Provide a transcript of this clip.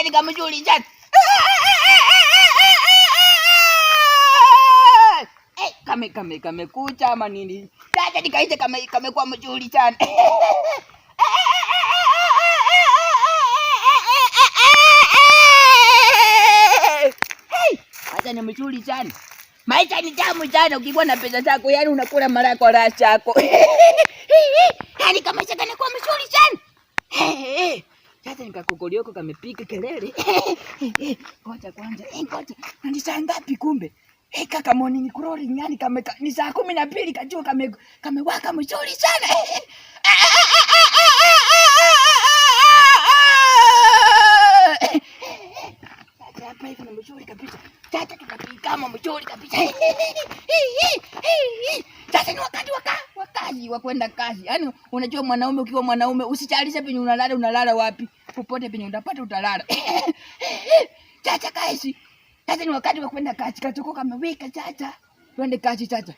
ni kama mzuri sana. Kame kucha ama nini? Sasa nikaita kame kwa mzuri sana. Hata ni mzuri sana. Maisha ni tamu sana ukikuwa na pesa zako, yani unakula mara kwa raha yako. Yani kama chaka ni kwa mzuri sana. Sasa nikakokolioko kamepiga kelele. Ngoja kwanza. Ngoja. Ni saa ngapi kumbe? Kaka morning glory yani ni saa 12 kajua kamewaka mzuri sana. Sasa hapa hivi ni mzuri kabisa. Sasa tunapiga kama mzuri kabisa. Sasa ni wakati wa kazi wa kwenda kazi. Yaani unajua mwanaume ukiwa mwanaume usichalishe penye unalala wapi? Popote penye utapata utalala. Sasa kazi. Sasa ni wakati wa kwenda kazi. Katoko kameweka sasa. Twende kazi sasa.